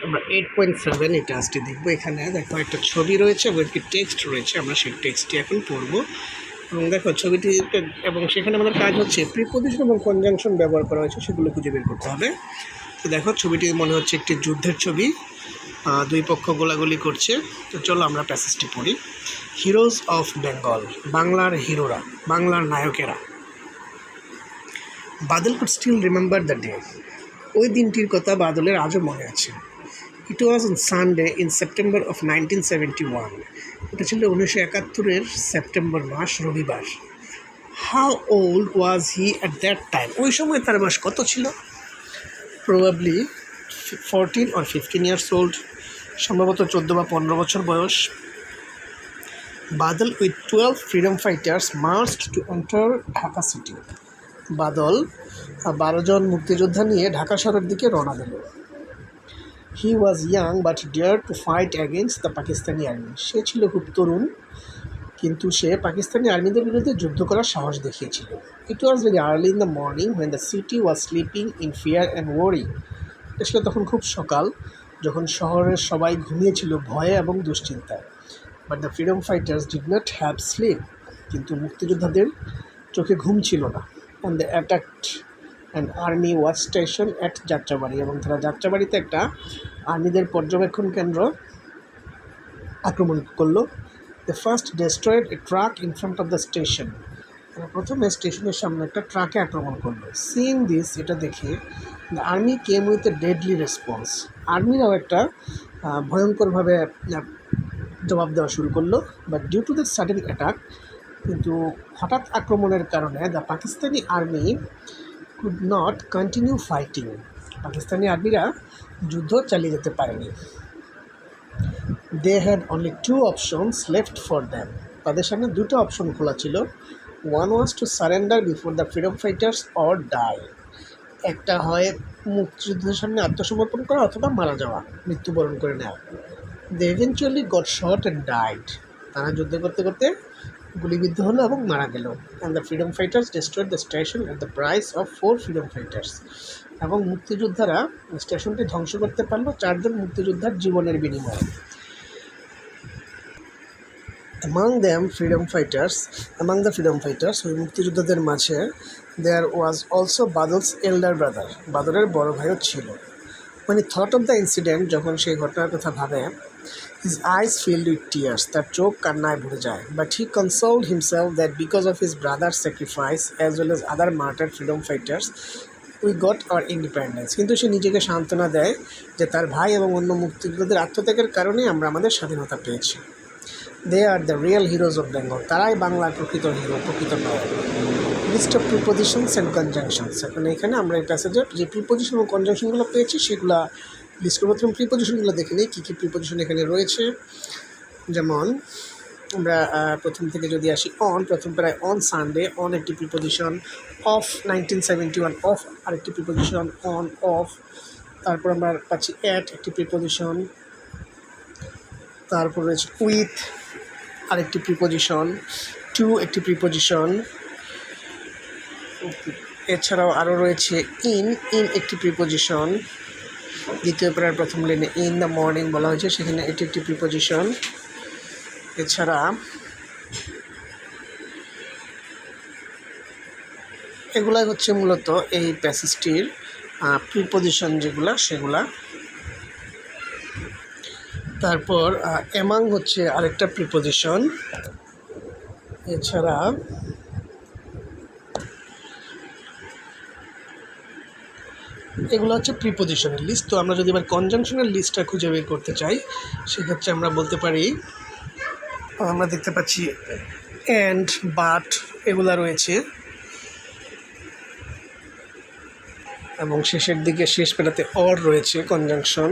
আমরা 8.7 এই টাস্কটি দেখবো। এখানে দেখো একটা ছবি রয়েছে এবং একটি টেক্সট রয়েছে, আমরা সেই টেক্সটটি এখন পড়বো। এবং দেখো ছবিটি এবং সেখানে আমাদের কাজ হচ্ছে প্রিপোজিশন এবং কনজাংশন ব্যবহার করা হয়েছে সেগুলো খুঁজে বের করতে হবে। তো দেখো ছবিটি মনে হচ্ছে একটি যুদ্ধের ছবি, দুই পক্ষ গোলাগুলি করছে। তো চলো আমরা প্যাসেজটি পড়ি। হিরোজ অফ বেঙ্গল, বাংলার হিরোরা, বাংলার নায়কেরা। Badal could still remember the day. ওই দিনটির কথা বাদলের আজও মনে আছে। It was on Sunday in September of 1971। এটা ছিল 1971-এর সেপ্টেম্বর মাস, রবিবার। How old was he at that time. ওই সময় তার বয়স কত ছিল? প্রবাবলি 14 or 15 ইয়ার্স ওল্ড, সম্ভবত 14 বা 15 বছর বয়স। Badal with 12 freedom fighters marched to enter Dhaka city. Badal 12 জন মুক্তিযোদ্ধা নিয়ে ঢাকা শহরের দিকে রওনা দিল। He was young but dare to fight against the Pakistani army. সে ছিল খুব তরুণ, কিন্তু সে পাকিস্তানি আর্মিদের বিরুদ্ধে যুদ্ধ করার সাহস দেখিয়েছিল। It was very early in the morning when the city was sleeping in fear and worry. এটা ছিল তখন খুব সকাল, যখন শহরের সবাই ঘুমিয়েছিল ভয়ে এবং দুশ্চিন্তায়। But the freedom fighters did not have sleep. কিন্তু মুক্তিযোদ্ধাদের চোখে ঘুম ছিল না। And the attacked and army watch station at Jatrabari. এবং তারা যাত্রাবাড়িতে একটা আর্মিদের পর্যবেক্ষণ কেন্দ্র আক্রমণ করলো। The first destroyed a truck in front of the station. তারা প্রথমে স্টেশনের সামনে একটা ট্রাকে আক্রমণ করলো। সিইং দিস, এটা দেখে the army came with a deadly response. আর্মিরাও একটা ভয়ঙ্করভাবে জবাব দেওয়া শুরু করলো। But due to the sudden attack, কিন্তু হঠাৎ আক্রমণের কারণে the Pakistani army could not continue fighting. Pakistani আর্মিরা যুদ্ধ চালিয়ে যেতে পারেনি। They had only 2 options left for them. তাদের সামনে 2টা অপশন খোলা ছিল। One was to surrender before the freedom fighters or die. একটা হয় মুক্তিযুদ্ধের সামনে আত্মসমর্পণ করা অথবা মারা যাওয়া, মৃত্যুবরণ করে নেওয়া। They eventually got shot and died. তারা যুদ্ধ করতে করতে গুলিবিদ্ধ হলো এবং মারা গেল। And the freedom fighters destroyed the station at the price of 4 freedom fighters. এবং মুক্তিযোদ্ধারা স্টেশনটি ধ্বংস করতে পারলো 4 জন মুক্তিযোদ্ধার জীবনের বিনিময়ে। Among the freedom fighters, ওই মুক্তিযোদ্ধাদের মাঝে there was also Badal's elder brother, বাদলের বড় ভাইও ছিল। When he thought of the incident, যখন সেই ঘটনার কথা ভাবে, his eyes filled with tears, তার চোখ কান্নায় ভরে যায়। But he consoled himself that because of his brother's sacrifice as well as other martyred freedom fighters, we got our independence. কিন্তু সে নিজেকে সান্ত্বনা দেয় যে তার ভাই এবং অন্য মুক্তিযোদ্ধাদের আত্মত্যাগের কারণে আমরা আমাদের স্বাধীনতা পেয়েছি। They are the real heroes of Bengal. তারাই বাংলার প্রকৃত হিরো, প্রকৃত নায়ক। List of prepositions and conjunctions. এখন এখানে আমরা এই প্যাসেজে যে প্রিপোজিশন এবং কনজাংশনগুলো পেয়েছি সেগুলো লিস্ট করবো। প্রথম প্রিপোজিশনগুলো দেখে নিই কী কী প্রিপোজিশন এখানে রয়েছে। যেমন আমরা প্রথম থেকে যদি আসি, অন, প্রথম প্রায় অন সানডে, অন একটি প্রিপোজিশন। অফ 1971, অফ আরেকটি প্রিপোজিশন। On, of. তারপর আমরা পাচ্ছি অ্যাট একটি প্রিপোজিশন। তারপর রয়েছে উইথ আরেকটি প্রিপোজিশন। টু একটি প্রিপোজিশন। এছাড়াও আরও রয়েছে ইন একটি প্রিপোজিশন। দ্বিতীয় প্যারার প্রথম লাইনে ইন দ্য মর্নিং বলা হয়েছে, সেখানে এটি একটি প্রিপোজিশন। এছাড়া এগুলাই হচ্ছে মূলত এই প্যাসেজটির প্রিপোজিশন যেগুলা সেগুলা। তারপর অ্যামাং হচ্ছে আরেকটা প্রিপোজিশন। এছাড়া এগুলো হচ্ছে প্রিপোজিশনের লিস্ট। তো আমরা যদি এবার কনজাংশনের লিস্টটা খুঁজে বের করতে চাই, সেক্ষেত্রে আমরা বলতে পারি, আমরা দেখতে পাচ্ছি অ্যান্ড, বাট এগুলা রয়েছে এবং শেষের দিকে শেষ পেটাতে অর রয়েছে কনজাংশন।